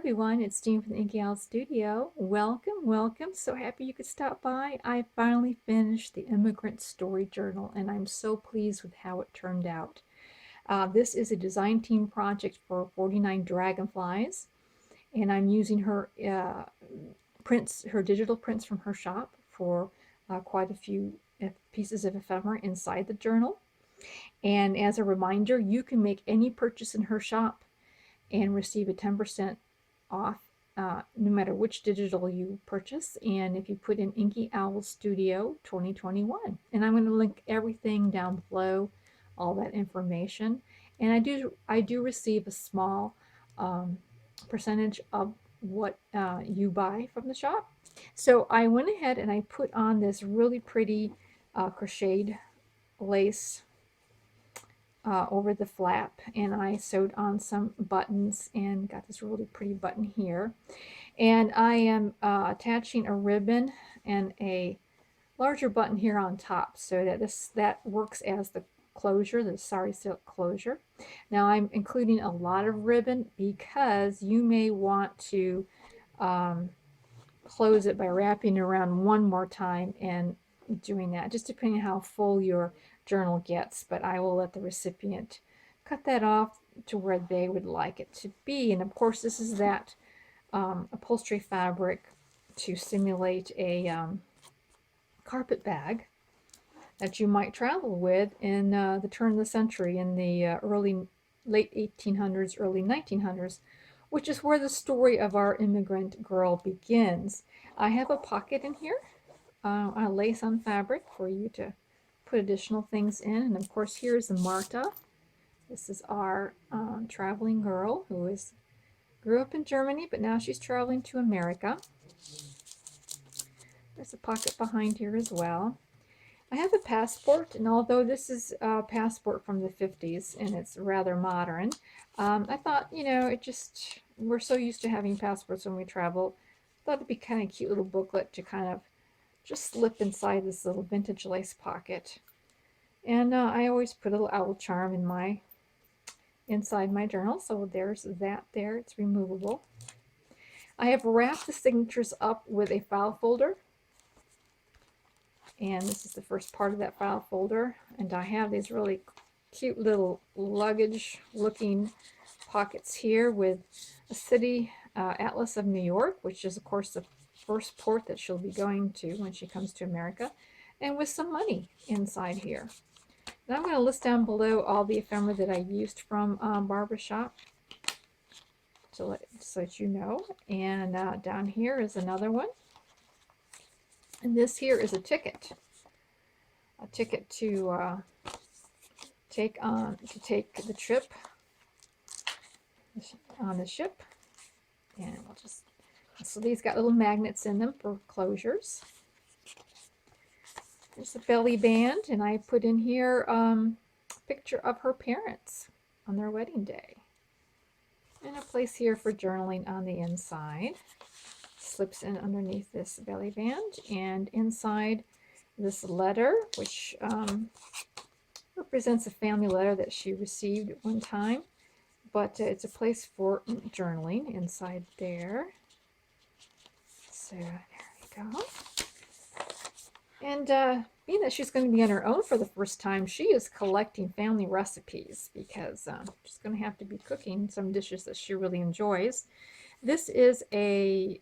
everyone, it's Jean from the Inky Owl Studio. Welcome, welcome. So happy you could stop by. I finally finished the Immigrant Story Journal and I'm so pleased with how it turned out. This is a design team project for 49 Dragonflies, and I'm using her prints, her digital prints from her shop for quite a few pieces of ephemera inside the journal. And as a reminder, you can make any purchase in her shop and receive a 10% off no matter which digital you purchase, and if you put in Inky Owl Studio 2021. And I'm going to link everything down below, all that information. And I do receive a small percentage of what you buy from the shop. So I went ahead and I put on this really pretty crocheted lace over the flap, and I sewed on some buttons and got this really pretty button here. And I am attaching a ribbon and a larger button here on top so that that works as the closure, the sari silk closure. Now I'm including a lot of ribbon because you may want to close it by wrapping it around one more time and doing that, just depending on how full your journal gets. But I will let the recipient cut that off to where they would like it to be. And of course, this is that upholstery fabric to simulate a carpet bag that you might travel with in the turn of the century, in the late 1800s, early 1900s, which is where the story of our immigrant girl begins. I have a pocket in here, a lace on fabric for you to put additional things in. And of course, here's the Marta. This is our traveling girl who grew up in Germany, but now she's traveling to America. There's a pocket behind here as well. I have a passport, and although this is a passport from the 50s and it's rather modern, I thought, we're so used to having passports when we travel, I thought it'd be kind of a cute little booklet to kind of just slip inside this little vintage lace pocket. And I always put a little owl charm inside my journal, so there's that there. It's removable. I have wrapped the signatures up with a file folder, and this is the first part of that file folder. And I have these really cute little luggage looking pockets here with a city atlas of New York, which is of course the first port that she'll be going to when she comes to America, and with some money inside here. And I'm going to list down below all the ephemera that I used from Barbara's shop, so that you know. And down here is another one. And this here is a ticket to take the trip on the ship. And we'll just, so these got little magnets in them for closures. There's a belly band, and I put in here a picture of her parents on their wedding day. And a place here for journaling on the inside. Slips in underneath this belly band, and inside this letter, which represents a family letter that she received at one time, but it's a place for journaling inside there. So there we go. And being that she's going to be on her own for the first time, she is collecting family recipes because she's going to have to be cooking some dishes that she really enjoys. This is a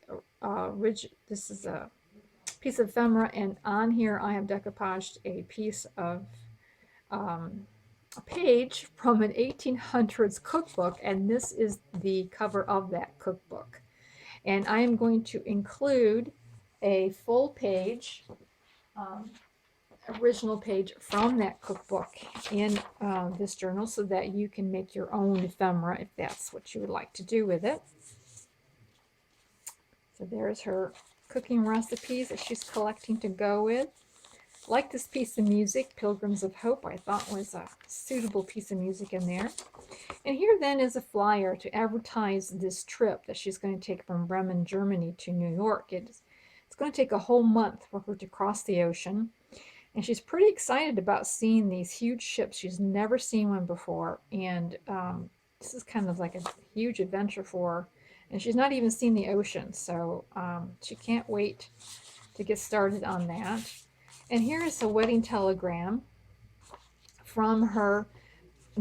piece of ephemera, and on here I have decoupaged a piece of a page from an 1800s cookbook, and this is the cover of that cookbook. And I am going to include a full page, original page from that cookbook in this journal, so that you can make your own ephemera if that's what you would like to do with it. So there's her cooking recipes that she's collecting to go with. Like this piece of music, Pilgrims of Hope, I thought was a suitable piece of music in there. And here then is a flyer to advertise this trip that she's going to take from Bremen, Germany to New York. It's going to take a whole month for her to cross the ocean. And she's pretty excited about seeing these huge ships. She's never seen one before. And this is kind of like a huge adventure for her. And she's not even seen the ocean, so she can't wait to get started on that. And here is a wedding telegram from her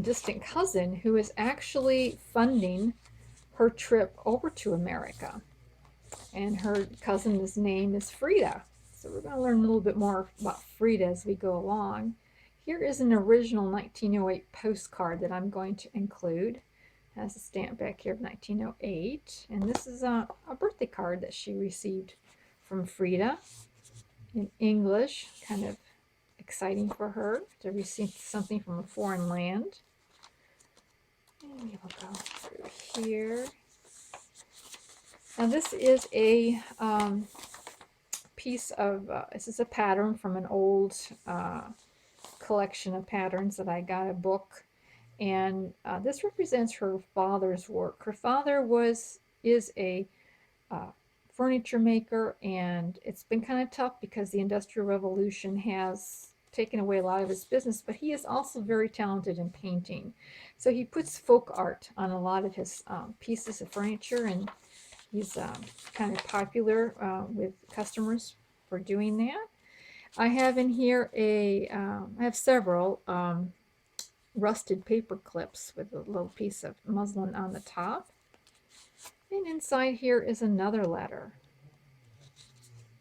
distant cousin who is actually funding her trip over to America. And her cousin's name is Frida. So we're going to learn a little bit more about Frida as we go along. Here is an original 1908 postcard that I'm going to include. It has a stamp back here of 1908. And this is a birthday card that she received from Frida in English. Kind of exciting for her to receive something from a foreign land. And we will go through here. Now this is a piece of, this is a pattern from an old collection of patterns that I got a book. And this represents her father's work. Her father is a furniture maker, and it's been kind of tough because the Industrial Revolution has taken away a lot of his business, but he is also very talented in painting. So he puts folk art on a lot of his pieces of furniture, and he's kind of popular with customers for doing that. I have in here I have several rusted paper clips with a little piece of muslin on the top. And inside here is another letter.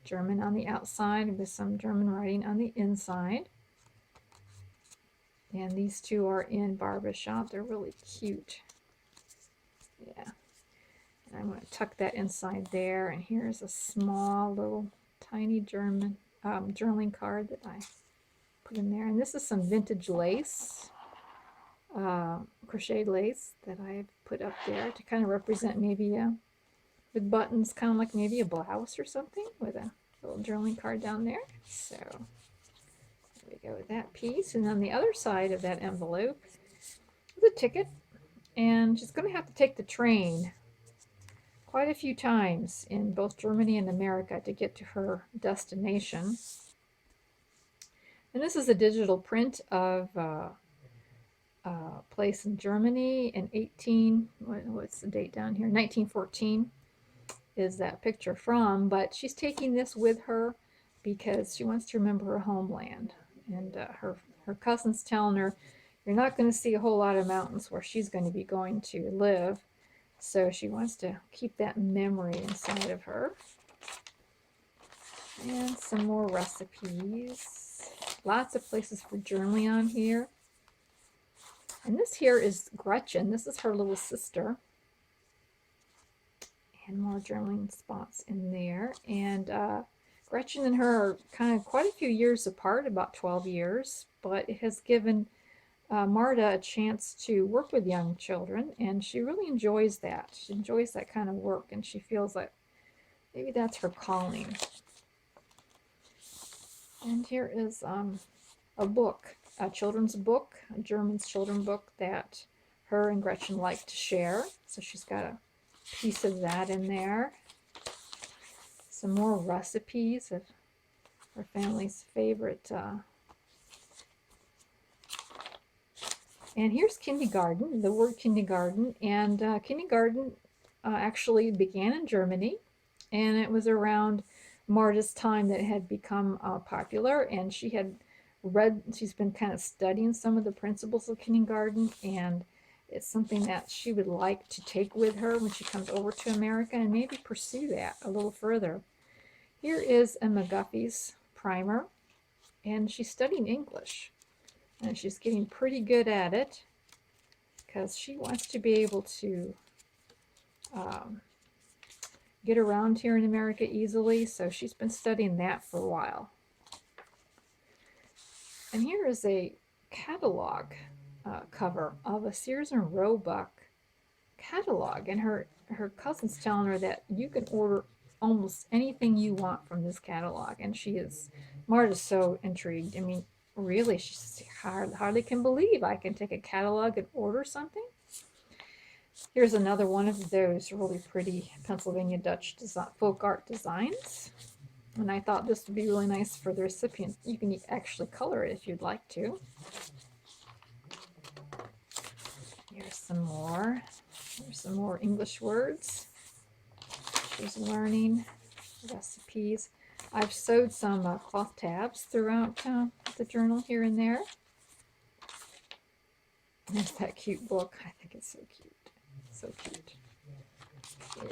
German on the outside with some German writing on the inside. And these two are in Barbara's shop. They're really cute. Yeah. And I'm going to tuck that inside there. And here's a small little tiny German journaling card that I put in there. And this is some vintage lace, crocheted lace that I've put up there to kind of represent maybe with buttons, kind of like maybe a blouse or something, with a little journaling card down there. So there we go with that piece. And on the other side of that envelope is a ticket. And she's going to have to take the train quite a few times in both Germany and America to get to her destination. And this is a digital print of a place in Germany in what's the date down here? 1914 is that picture from, but she's taking this with her because she wants to remember her homeland. And her cousin's telling her, you're not going to see a whole lot of mountains where she's going to be going to live. So she wants to keep that memory inside of her. And some more recipes. Lots of places for journaling on here. And this here is Gretchen. This is her little sister. And more journaling spots in there. And Gretchen and her are kind of quite a few years apart, about 12 years. But it has given Marta a chance to work with young children. And she really enjoys that. She enjoys that kind of work. And she feels like maybe that's her calling. And here is a book, a children's book, a German children's book that her and Gretchen like to share. So she's got a piece of that in there. Some more recipes of her family's favorite. And here's kindergarten, the word kindergarten. And kindergarten actually began in Germany. And it was around Marta's time that it had become popular. And she's been kind of studying some of the principles of kindergarten. And it's something that she would like to take with her when she comes over to America and maybe pursue that a little further. Here is a McGuffey's primer, and she's studying English, and she's getting pretty good at it because she wants to be able to get around here in America easily, so she's been studying that for a while. And here is a catalog cover of a Sears and Roebuck catalog, and her cousin's telling her that you can order almost anything you want from this catalog, and Marta's so intrigued. I mean, really, she hardly can believe I can take a catalog and order something. Here's another one of those really pretty Pennsylvania Dutch folk art designs. And I thought this would be really nice for the recipient. You can actually color it if you'd like to. Here's some more. Here's some more English words. she's learning recipes. I've sewed some cloth tabs throughout the journal here and there. There's that cute book. I think it's so cute. So cute.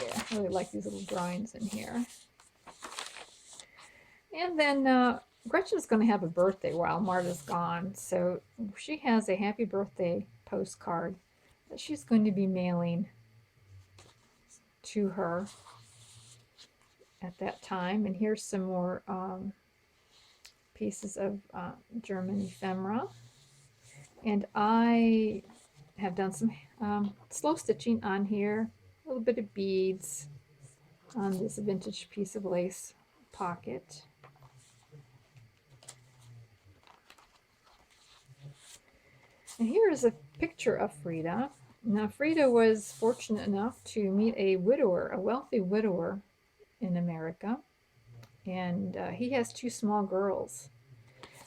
Yeah, I really like these little drawings in here. And then Gretchen's going to have a birthday while Marta's gone. So she has a happy birthday postcard that she's going to be mailing to her at that time. And here's some more pieces of German ephemera. And I have done some slow stitching on here, a little bit of beads on this vintage piece of lace pocket. And here is a picture of Frida. Now, Frida was fortunate enough to meet a widower, a wealthy widower in America, and he has 2 small girls.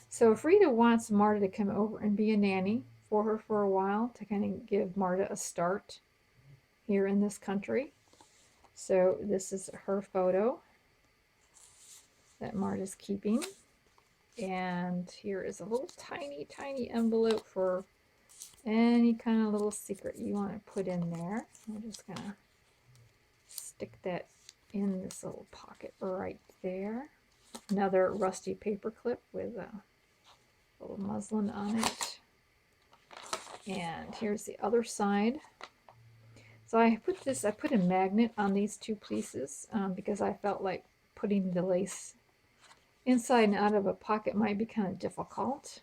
So Frida wants Marta to come over and be a nanny for her for a while to kind of give Marta a start here in this country. So this is her photo that Marta's keeping. And here is a little tiny, tiny envelope for any kind of little secret you want to put in there. I'm just going to stick that in this little pocket right there. Another rusty paper clip with a little muslin on it. And here's the other side. So I put a magnet on these 2 pieces because I felt like putting the lace inside and out of a pocket might be kind of difficult.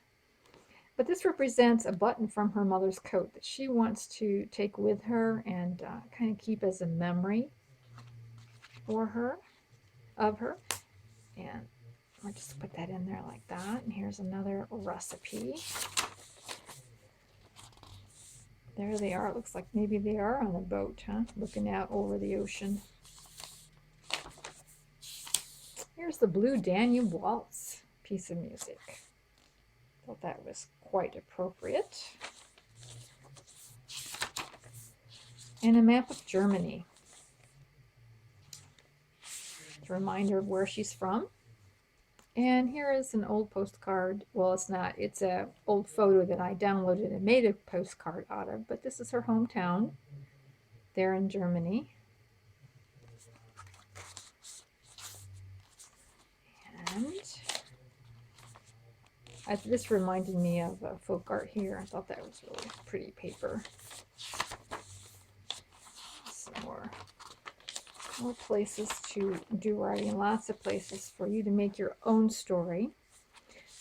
But this represents a button from her mother's coat that she wants to take with her and kind of keep as a memory for her, of her. And I'll just put that in there like that. And here's another recipe. There they are. It looks like maybe they are on a boat, huh? Looking out over the ocean. Here's the Blue Danube Waltz piece of music. Thought that was quite appropriate. And a map of Germany. It's a reminder of where she's from. And here is an old postcard. Well, it's not. It's an old photo that I downloaded and made a postcard out of. But this is her hometown there in Germany. And this reminded me of folk art here. I thought that was really pretty paper. Some more places to do writing, lots of places for you to make your own story.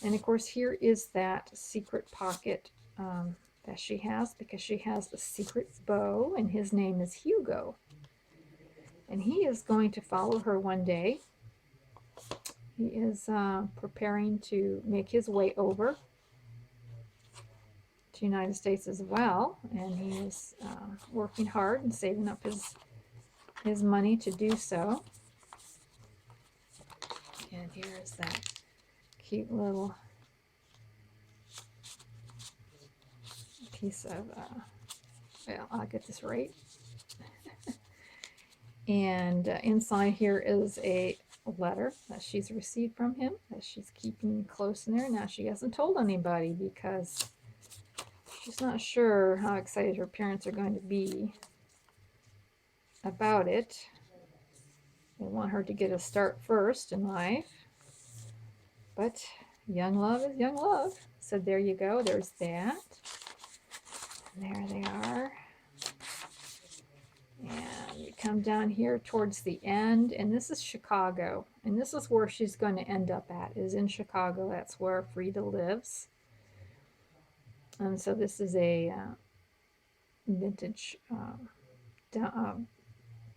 And of course, here is that secret pocket that she has, because she has a secret beau, and his name is Hugo. And he is going to follow her one day. He is preparing to make his way over to the United States as well, and he is working hard and saving up his money to do so. And here is that cute little piece of, well, I'll get this right. And inside here is a letter that she's received from him that she's keeping close in there. Now, she hasn't told anybody because she's not sure how excited her parents are going to be about it. They want her to get a start first in life. But young love is young love. So there you go. There's that. And there they are. And you come down here towards the end, and this is Chicago. And this is where she's going to end up at, is in Chicago. That's where Frida lives. And so this is a vintage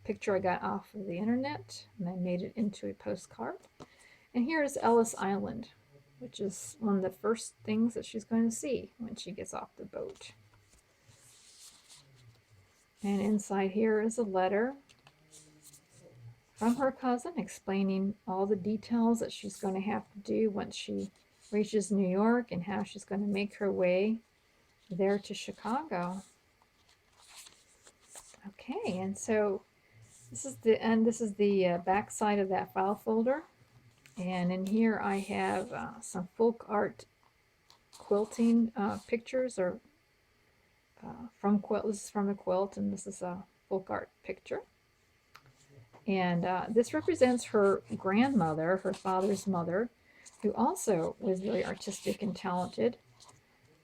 picture I got off of the internet, and I made it into a postcard. And here is Ellis Island, which is one of the first things that she's going to see when she gets off the boat. And inside here is a letter from her cousin explaining all the details that she's going to have to do once she reaches New York and how she's going to make her way there to Chicago. Okay, and so This is the end. This is the back side of that file folder. And in here I have some folk art quilting pictures, or from quilt. This is from a quilt, and this is a folk art picture. And this represents her grandmother, her father's mother, who also was very artistic and talented.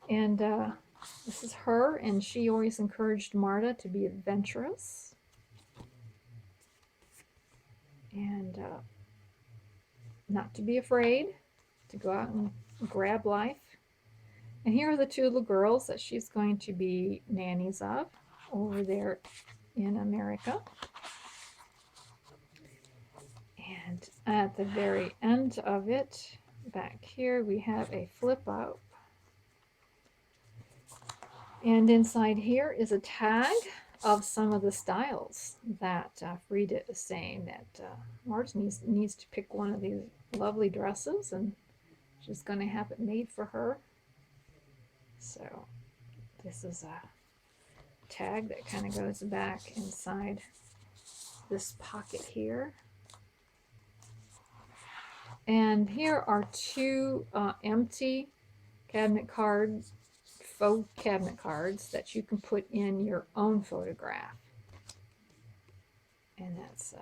And this is her, and she always encouraged Marta to be adventurous and not to be afraid, to go out and grab life. And here are the two little girls that she's going to be nannies of over there in America. And at the very end of it, back here, we have a flip out. And inside here is a tag of some of the styles that Frida is saying that Marta needs to pick one of these lovely dresses, and she's going to have it made for her. So this is a tag that kind of goes back inside this pocket here. And here are two empty cabinet cards, faux cabinet cards that you can put in your own photograph. And that's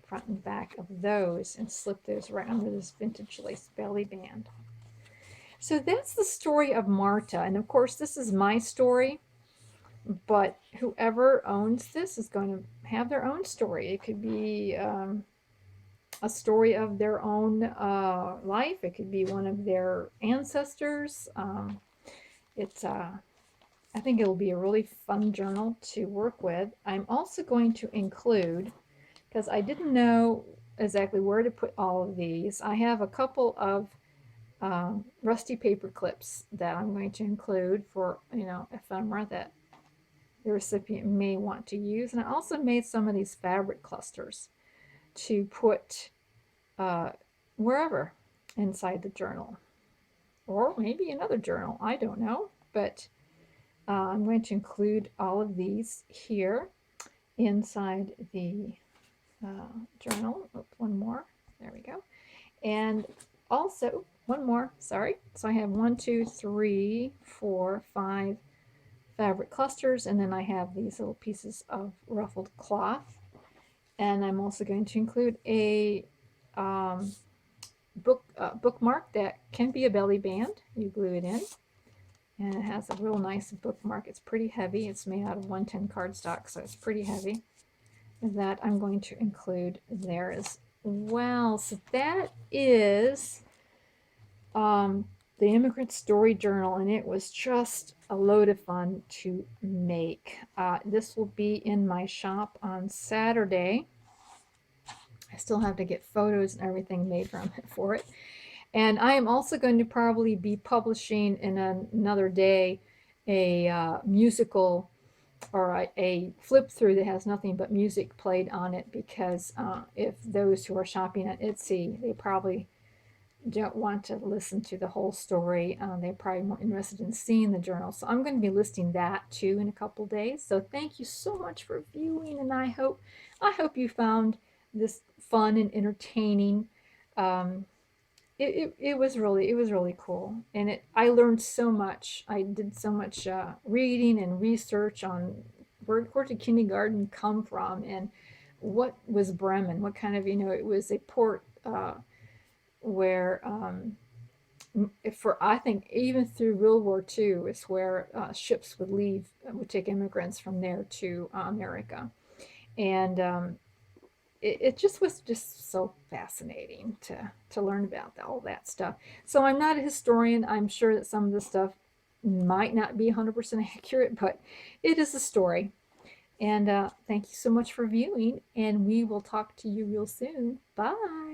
front and back of those, and slip those right under this vintage lace belly band. So that's the story of Marta. And of course, this is my story, but whoever owns this is going to have their own story. It could be a story of their own life. It could be one of their ancestors. I think it'll be a really fun journal to work with. I'm also going to include, because I didn't know exactly where to put all of these, I have a couple of rusty paper clips that I'm going to include for, ephemera that the recipient may want to use. And I also made some of these fabric clusters to put wherever inside the journal, or maybe another journal, I don't know. But I'm going to include all of these here inside the journal. Oh, one more, there we go. And also one more, sorry. So I have 1, 2, 3, 4, 5 fabric clusters, and then I have these little pieces of ruffled cloth. And I'm also going to include a bookmark that can be a belly band. You glue it in, and it has a real nice bookmark. It's pretty heavy. It's made out of 110 cardstock, so it's pretty heavy. That I'm going to include there as well. So that is the Immigrant Story Journal, and it was just a load of fun to make. This will be in my shop on Saturday. I still have to get photos and everything made from it for it. And I am also going to probably be publishing in another day a musical, or a flip through that has nothing but music played on it, because if those who are shopping at Etsy, they probably don't want to listen to the whole story. They're probably more interested in seeing the journal. So I'm going to be listing that too in a couple days. So thank you so much for viewing, and I hope you found this fun and entertaining. It was really cool, and I learned so much. I did so much reading and research on where did kindergarten come from, and what was Bremen, what kind of, it was a port where I think even through World War II is where ships would take immigrants from there to America. And it just was just so fascinating to learn about all that stuff. So I'm not a historian. I'm sure that some of this stuff might not be 100% accurate, but it is a story. And thank you so much for viewing, and we will talk to you real soon. Bye.